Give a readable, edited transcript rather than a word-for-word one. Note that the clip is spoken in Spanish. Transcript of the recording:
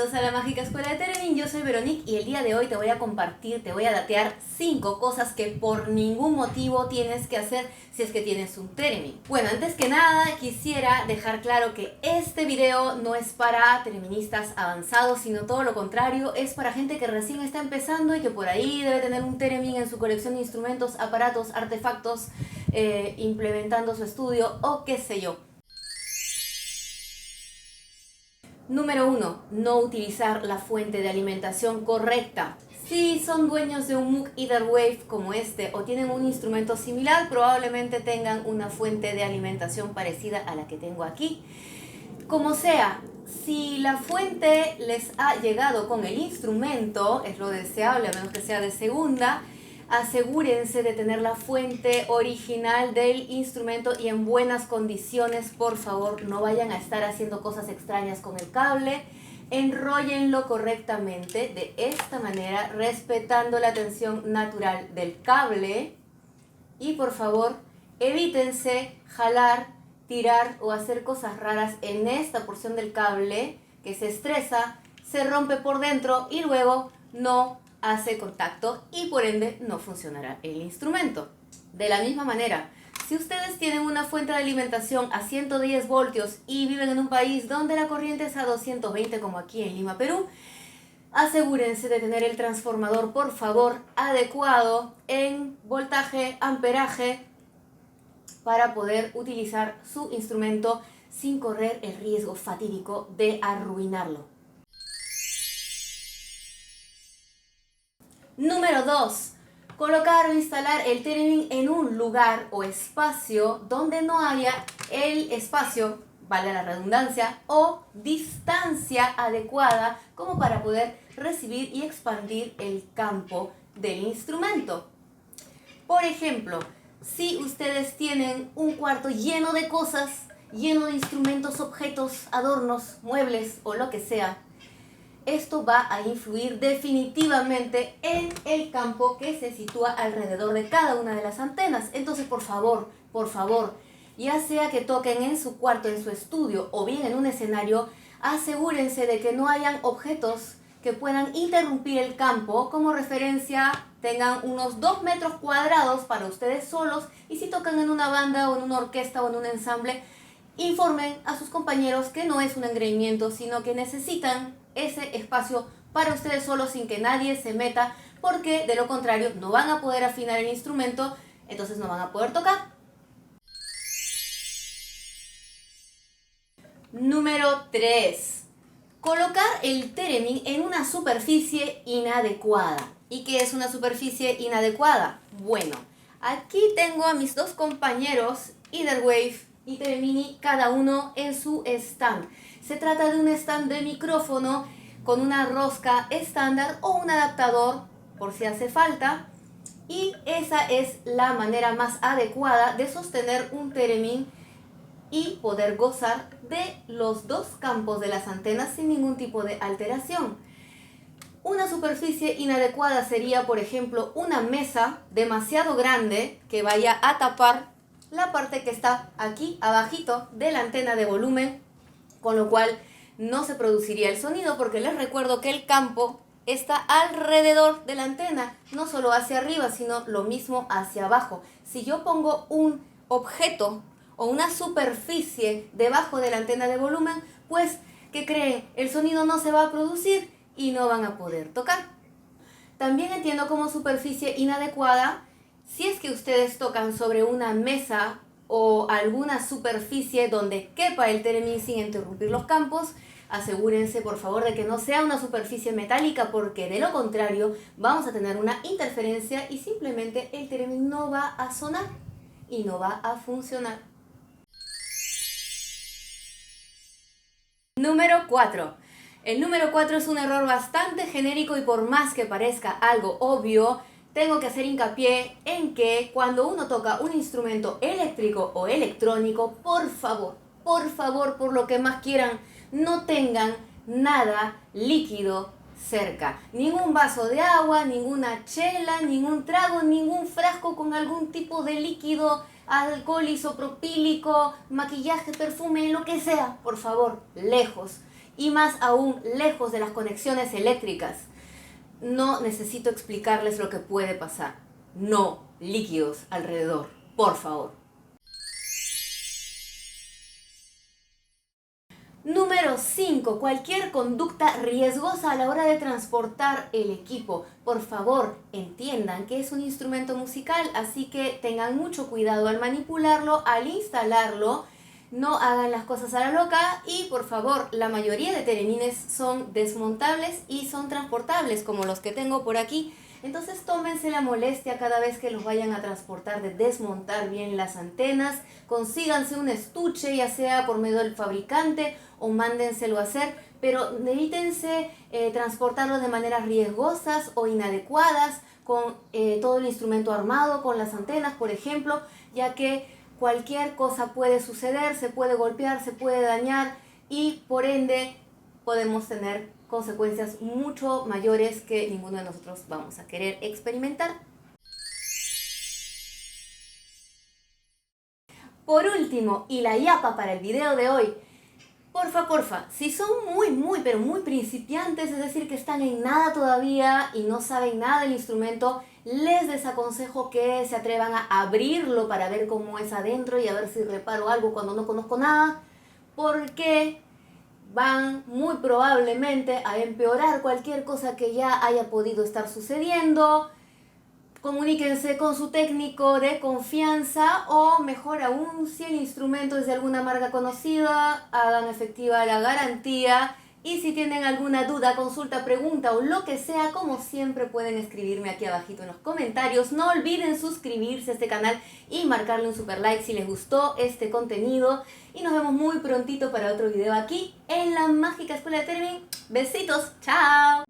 Bienvenidos a la Mágica Escuela de Theremin, yo soy Veronique y el día de hoy te voy a compartir, te voy a datear 5 cosas que por ningún motivo tienes que hacer si es que tienes un Theremin. Bueno, antes que nada quisiera dejar claro que este video no es para Thereministas avanzados, sino todo lo contrario, es para gente que recién está empezando y que por ahí debe tener un Theremin en su colección de instrumentos, aparatos, artefactos, implementando su estudio o qué sé yo. Número 1. No utilizar la fuente de alimentación correcta. Si son dueños de un Moog Either Wave como este o tienen un instrumento similar, probablemente tengan una fuente de alimentación parecida a la que tengo aquí. Como sea, si la fuente les ha llegado con el instrumento, es lo deseable, a menos que sea de segunda, asegúrense de tener la fuente original del instrumento y en buenas condiciones, por favor. No vayan a estar haciendo cosas extrañas con el cable. Enróllenlo correctamente de esta manera, respetando la tensión natural del cable. Y por favor, evítense jalar, tirar o hacer cosas raras en esta porción del cable que se estresa, se rompe por dentro y luego no hace contacto y por ende no funcionará el instrumento. De la misma manera, si ustedes tienen una fuente de alimentación a 110 voltios y viven en un país donde la corriente es a 220 como aquí en Lima, Perú, asegúrense de tener el transformador, por favor, adecuado en voltaje, amperaje, para poder utilizar su instrumento sin correr el riesgo fatídico de arruinarlo. Número 2. Colocar o instalar el Theremin en un lugar o espacio donde no haya el espacio, vale la redundancia, o distancia adecuada como para poder recibir y expandir el campo del instrumento. Por ejemplo, si ustedes tienen un cuarto lleno de cosas, lleno de instrumentos, objetos, adornos, muebles o lo que sea, esto va a influir definitivamente en el campo que se sitúa alrededor de cada una de las antenas. Entonces, por favor, ya sea que toquen en su cuarto, en su estudio o bien en un escenario, asegúrense de que no hayan objetos que puedan interrumpir el campo. Como referencia, tengan unos 2 metros cuadrados para ustedes solos, y si tocan en una banda o en una orquesta o en un ensamble, informen a sus compañeros que no es un engreimiento, sino que necesitan ese espacio para ustedes solos sin que nadie se meta, porque de lo contrario no van a poder afinar el instrumento, entonces no van a poder tocar. Número 3. Colocar el Theremin en una superficie inadecuada. ¿Y qué es una superficie inadecuada? Bueno, aquí tengo a mis dos compañeros Either Wave y Theremini, cada uno en su stand. Se trata de un stand de micrófono con una rosca estándar o un adaptador por si hace falta, y esa es la manera más adecuada de sostener un Theremin y poder gozar de los dos campos de las antenas sin ningún tipo de alteración. Una superficie inadecuada sería, por ejemplo, una mesa demasiado grande que vaya a tapar la parte que está aquí abajito de la antena de volumen, con lo cual no se produciría el sonido, porque les recuerdo que el campo está alrededor de la antena, no solo hacia arriba, sino lo mismo hacia abajo. Si yo pongo un objeto o una superficie debajo de la antena de volumen, pues, ¿qué creen? El sonido no se va a producir y no van a poder tocar. También entiendo como superficie inadecuada si es que ustedes tocan sobre una mesa o alguna superficie donde quepa el Theremin sin interrumpir los campos. Asegúrense por favor de que no sea una superficie metálica, porque de lo contrario vamos a tener una interferencia y simplemente el Theremin no va a sonar y no va a funcionar. Número 4. El número 4 es un error bastante genérico y por más que parezca algo obvio, tengo que hacer hincapié en que cuando uno toca un instrumento eléctrico o electrónico, por favor, por lo que más quieran, no tengan nada líquido cerca. Ningún vaso de agua, ninguna chela, ningún trago, ningún frasco con algún tipo de líquido, alcohol isopropílico, maquillaje, perfume, lo que sea, por favor, lejos. y más aún lejos de las conexiones eléctricas. No necesito explicarles lo que puede pasar. No líquidos alrededor, por favor. Número 5. Cualquier conducta riesgosa a la hora de transportar el equipo. Por favor, entiendan que es un instrumento musical, así que tengan mucho cuidado al manipularlo, al instalarlo. No hagan las cosas a la loca y, por favor, la mayoría de terenines son desmontables y son transportables, como los que tengo por aquí. Entonces tómense la molestia cada vez que los vayan a transportar de desmontar bien las antenas, consíganse un estuche, ya sea por medio del fabricante o mándenselo a hacer, pero evítense transportarlo de maneras riesgosas o inadecuadas con todo el instrumento armado, con las antenas, por ejemplo, ya que cualquier cosa puede suceder, se puede golpear, se puede dañar y por ende podemos tener consecuencias mucho mayores que ninguno de nosotros vamos a querer experimentar. Por último, y la yapa para el video de hoy, porfa, si son pero muy principiantes, es decir, que están en nada todavía y no saben nada del instrumento, les desaconsejo que se atrevan a abrirlo para ver cómo es adentro y a ver si reparo algo cuando no conozco nada, porque van muy probablemente a empeorar cualquier cosa que ya haya podido estar sucediendo. Comuníquense con su técnico de confianza o mejor aún, si el instrumento es de alguna marca conocida, hagan efectiva la garantía. Y si tienen alguna duda, consulta, pregunta o lo que sea, como siempre pueden escribirme aquí abajito en los comentarios. No olviden suscribirse a este canal y marcarle un super like si les gustó este contenido. Y nos vemos muy prontito para otro video aquí en la Mágica Escuela de Theremin. Besitos, chao.